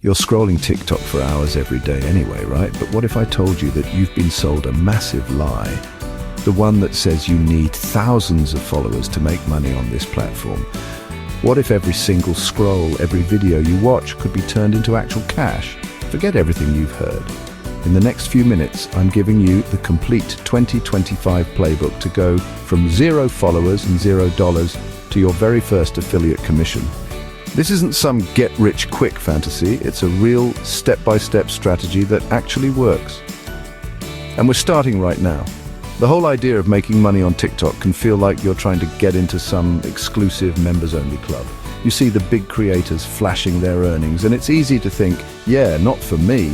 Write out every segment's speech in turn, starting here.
You're scrolling TikTok for hours every day anyway, right? But what if I told you that you've been sold a massive lie? The one that says you need thousands of followers to make money on this platform. What if every single scroll, every video you watch could be turned into actual cash? Forget everything you've heard. In the next few minutes, I'm giving you the complete 2025 playbook to go from 0 followers and $0 to your very first affiliate commission. This isn't some get-rich-quick fantasy, it's a real step-by-step strategy that actually works. And we're starting right now. The whole idea of making money on TikTok can feel like you're trying to get into some exclusive members-only club. You see the big creators flashing their earnings, and it's easy to think, yeah, not for me.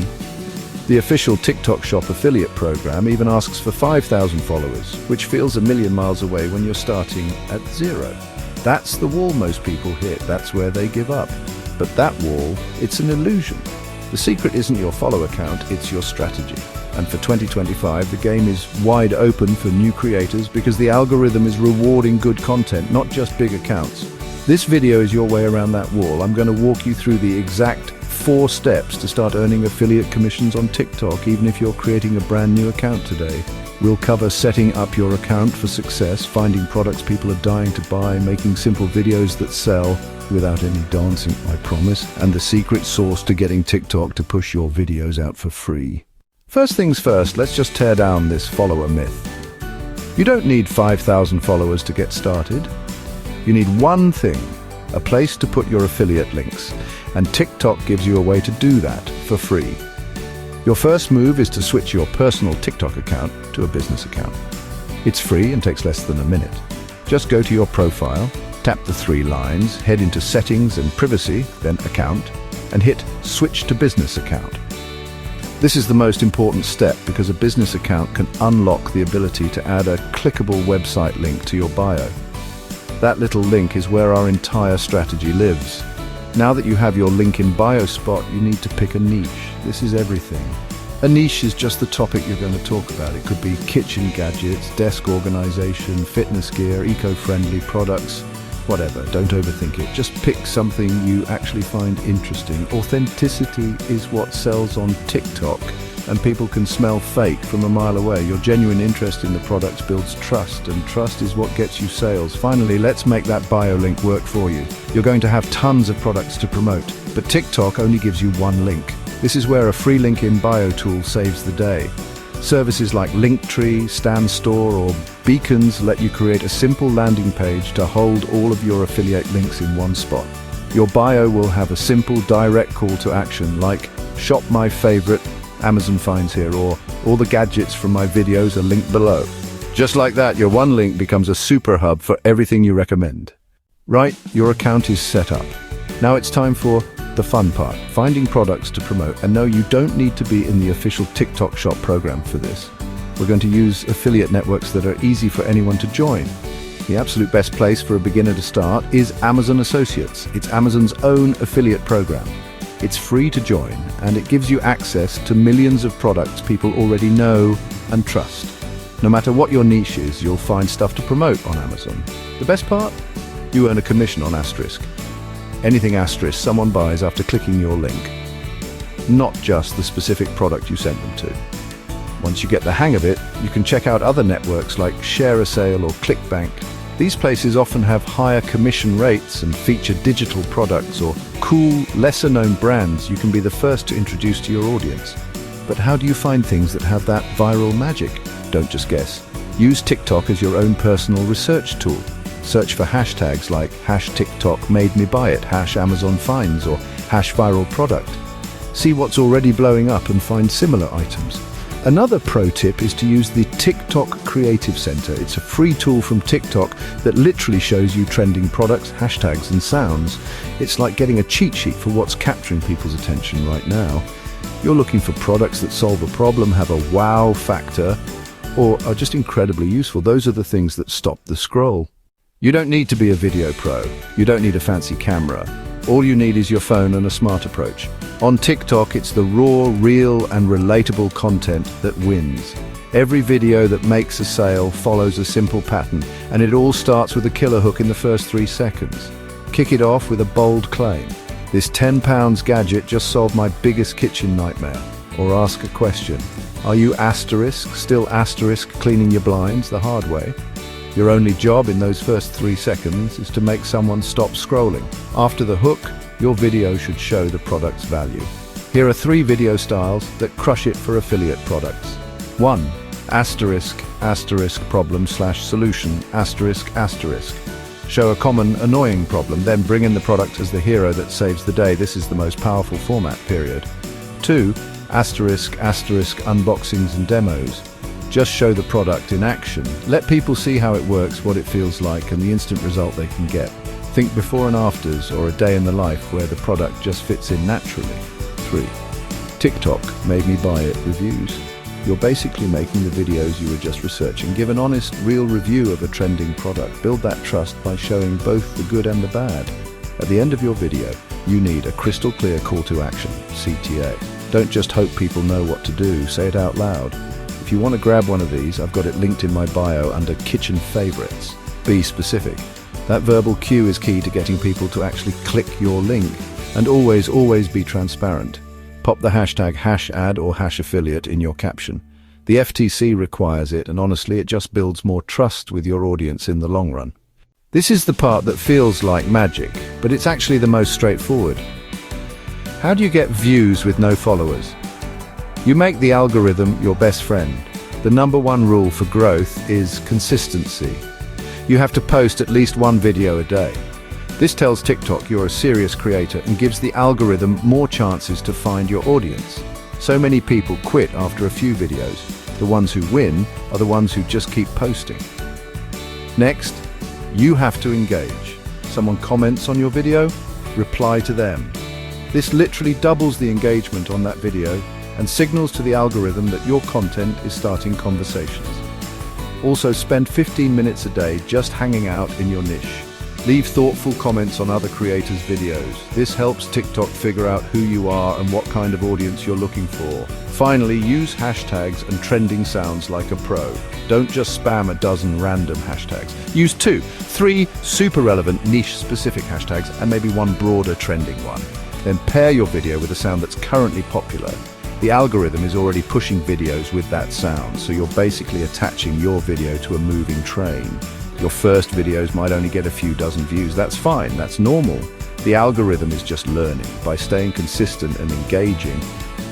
The official TikTok Shop affiliate program even asks for 5,000 followers, which feels a million miles away when you're starting at 0. That's the wall most people hit, that's where they give up. But that wall, it's an illusion. The secret isn't your follower count, it's your strategy. And for 2025, the game is wide open for new creators because the algorithm is rewarding good content, not just big accounts. This video is your way around that wall. I'm going to walk you through the exact 4 steps to start earning affiliate commissions on TikTok, even if you're creating a brand new account today. We'll cover setting up your account for success, finding products people are dying to buy, making simple videos that sell without any dancing, I promise, and the secret sauce to getting TikTok to push your videos out for free. First things first, let's just tear down this follower myth. You don't need 5,000 followers to get started. You need one thing, a place to put your affiliate links, and TikTok gives you a way to do that for free. Your first move is to switch your personal TikTok account to a business account. It's free and takes less than a minute. Just go to your profile, tap the 3 lines, head into Settings and Privacy, then Account, and hit Switch to Business Account. This is the most important step because a business account can unlock the ability to add a clickable website link to your bio. That little link is where our entire strategy lives. Now that you have your link in bio spot, you need to pick a niche. This is everything. A niche is just the topic you're going to talk about. It could be kitchen gadgets, desk organization, fitness gear, eco-friendly products, whatever. Don't overthink it. Just pick something you actually find interesting. Authenticity is what sells on TikTok, and people can smell fake from a mile away. Your genuine interest in the products builds trust, and trust is what gets you sales. Finally, let's make that bio link work for you. You're going to have tons of products to promote, but TikTok only gives you one link. This is where a free link in bio tool saves the day. Services like Linktree, Stan Store, or Beacons let you create a simple landing page to hold all of your affiliate links in one spot. Your bio will have a simple, direct call to action like "Shop my favorite Amazon finds here," or "All the gadgets from my videos are linked below." Just like that, your one link becomes a super hub for everything you recommend. Right, your account is set up. Now it's time for the fun part, finding products to promote. And no, you don't need to be in the official TikTok Shop program for this. We're going to use affiliate networks that are easy for anyone to join. The absolute best place for a beginner to start is Amazon Associates. It's Amazon's own affiliate program. It's free to join, and it gives you access to millions of products people already know and trust. No matter what your niche is, you'll find stuff to promote on Amazon. The best part? You earn a commission on Asterisk. Anything Asterisk someone buys after clicking your link, not just the specific product you sent them to. Once you get the hang of it, you can check out other networks like ShareASale or ClickBank. These places often have higher commission rates and feature digital products or cool, lesser-known brands you can be the first to introduce to your audience. But how do you find things that have that viral magic? Don't just guess. Use TikTok as your own personal research tool. Search for hashtags like #TikTok-made-me-buy-it, #AmazonFinds, or #viral-product. See what's already blowing up and find similar items. Another pro tip is to use the TikTok Creative Center. It's a free tool from TikTok that literally shows you trending products, hashtags, and sounds. It's like getting a cheat sheet for what's capturing people's attention right now. You're looking for products that solve a problem, have a wow factor, or are just incredibly useful. Those are the things that stop the scroll. You don't need to be a video pro. You don't need a fancy camera. All you need is your phone and a smart approach. On TikTok, it's the raw, real, and relatable content that wins. Every video that makes a sale follows a simple pattern, and it all starts with a killer hook in the first 3 seconds. Kick it off with a bold claim. This £10 gadget just solved my biggest kitchen nightmare. Or ask a question. Are you still cleaning your blinds the hard way? Your only job in those first 3 seconds is to make someone stop scrolling. After the hook, your video should show the product's value. Here are 3 video styles that crush it for affiliate products. 1. Problem/solution ***. Show a common, annoying problem, then bring in the product as the hero that saves the day. This is the most powerful format, period. 2. Unboxings and demos. Just show the product in action. Let people see how it works, what it feels like, and the instant result they can get. Think before and afters, or a day in the life where the product just fits in naturally. 3. TikTok made me buy it reviews. You're basically making the videos you were just researching. Give an honest, real review of a trending product. Build that trust by showing both the good and the bad. At the end of your video, you need a crystal clear call to action, CTA. Don't just hope people know what to do, say it out loud. If you want to grab one of these, I've got it linked in my bio under Kitchen Favorites. Be specific. That verbal cue is key to getting people to actually click your link. And always be transparent. Pop the hashtag #ad or #affiliate in your caption. The FTC requires it, and honestly, it just builds more trust with your audience in the long run. This is the part that feels like magic, but it's actually the most straightforward. How do you get views with no followers? You make the algorithm your best friend. The #1 rule for growth is consistency. You have to post at least 1 video a day. This tells TikTok you're a serious creator and gives the algorithm more chances to find your audience. So many people quit after a few videos. The ones who win are the ones who just keep posting. Next, you have to engage. Someone comments on your video, reply to them. This literally doubles the engagement on that video and signals to the algorithm that your content is starting conversations. Also, spend 15 minutes a day just hanging out in your niche. Leave thoughtful comments on other creators' videos. This helps TikTok figure out who you are and what kind of audience you're looking for. Finally, use hashtags and trending sounds like a pro. Don't just spam a dozen random hashtags. Use 2, 3 super relevant niche-specific hashtags and maybe 1 broader trending one. Then pair your video with a sound that's currently popular. The algorithm is already pushing videos with that sound, so you're basically attaching your video to a moving train. Your first videos might only get a few dozen views. That's fine, that's normal. The algorithm is just learning. By staying consistent and engaging,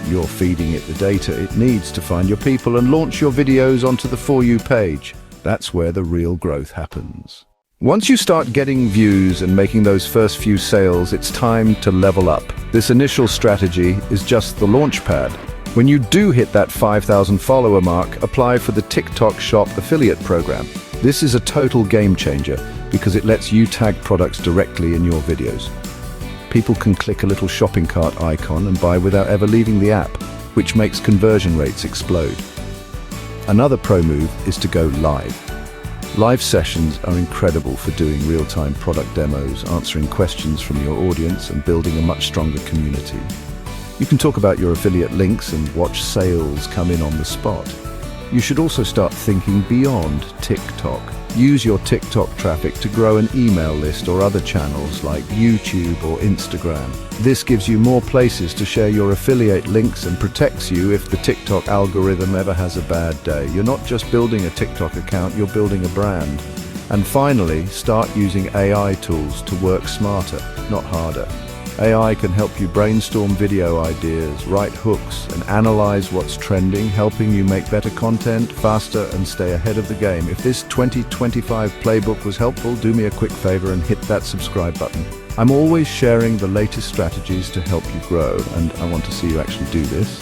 you're feeding it the data it needs to find your people and launch your videos onto the For You page. That's where the real growth happens. Once you start getting views and making those first few sales, it's time to level up. This initial strategy is just the launch pad. When you do hit that 5,000 follower mark, apply for the TikTok Shop affiliate program. This is a total game changer because it lets you tag products directly in your videos. People can click a little shopping cart icon and buy without ever leaving the app, which makes conversion rates explode. Another pro move is to go live. Live sessions are incredible for doing real-time product demos, answering questions from your audience, and building a much stronger community. You can talk about your affiliate links and watch sales come in on the spot. You should also start thinking beyond TikTok. Use your TikTok traffic to grow an email list or other channels like YouTube or Instagram. This gives you more places to share your affiliate links and protects you if the TikTok algorithm ever has a bad day. You're not just building a TikTok account, you're building a brand. And finally, start using AI tools to work smarter, not harder. AI can help you brainstorm video ideas, write hooks, and analyze what's trending, helping you make better content faster and stay ahead of the game. If this 2025 playbook was helpful, do me a quick favor and hit that subscribe button. I'm always sharing the latest strategies to help you grow, and I want to see you actually do this.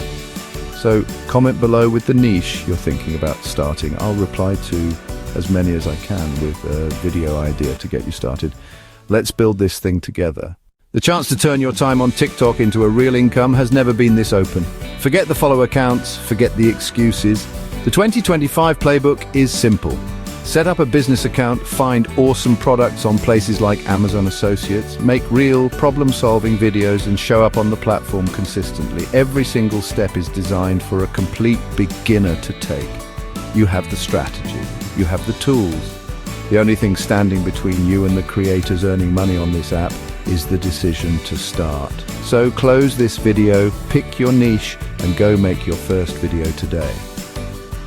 So comment below with the niche you're thinking about starting. I'll reply to as many as I can with a video idea to get you started. Let's build this thing together. The chance to turn your time on TikTok into a real income has never been this open. Forget the follower counts, forget the excuses. The 2025 playbook is simple. Set up a business account, find awesome products on places like Amazon Associates, make real problem-solving videos and show up on the platform consistently. Every single step is designed for a complete beginner to take. You have the strategy, you have the tools. The only thing standing between you and the creators earning money on this app is the decision to start. So close this video, pick your niche, and go make your first video today.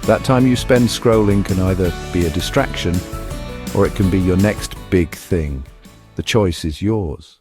That time you spend scrolling can either be a distraction, or it can be your next big thing. The choice is yours.